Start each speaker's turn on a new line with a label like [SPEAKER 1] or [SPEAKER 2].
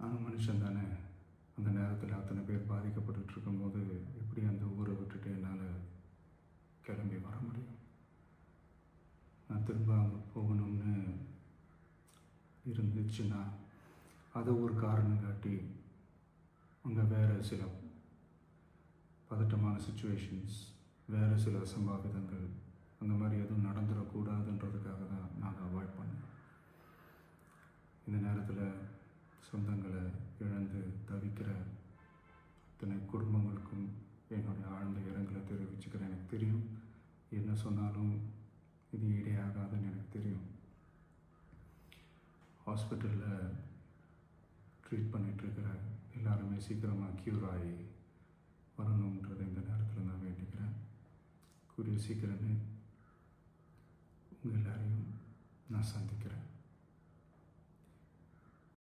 [SPEAKER 1] நானும் மனுஷன் தானே. அந்த நேரத்தில் அத்தனை பேர் பாதிக்கப்பட்டுட்டு இருக்கும்போது எப்படி அந்த ஊரை விட்டுட்டு என்னால் கிளம்பி வர முடியும்? நான் திரும்ப அங்கே போகணும்னு இருந்துச்சுன்னா அதை ஒரு காரணம் காட்டி அங்கே வேறு சில பதட்டமான சுச்சுவேஷன்ஸ், வேறு சில சம்பாவிதங்கள் அந்த மாதிரி எதுவும் நடந்துடக்கூடாதுன்றதுக்காக தான் நாங்கள் அவாய்ட் பண்ணோம். இந்த நேரத்தில் சொந்தங்களை இழந்து தவிக்கிற அத்தனை குடும்பங்களுக்கும் என்னுடைய ஆழ்ந்த இரங்கலை தெரிவிச்சுக்கிறேன். எனக்கு தெரியும், என்ன சொன்னாலும் இது ஈடேயாகாதுன்னு எனக்கு தெரியும். ஹாஸ்பிட்டலில் ட்ரீட் பண்ணிகிட்ருக்கிற எல்லாருமே சீக்கிரமாக க்யூர் ஆகி வரணுன்றதை இந்த நேரத்தில் நான் வேண்டிக்கிறேன். கூடிய சீக்கிரமே உங்கள் எல்லாரையும் நான் சந்திக்கிறேன்.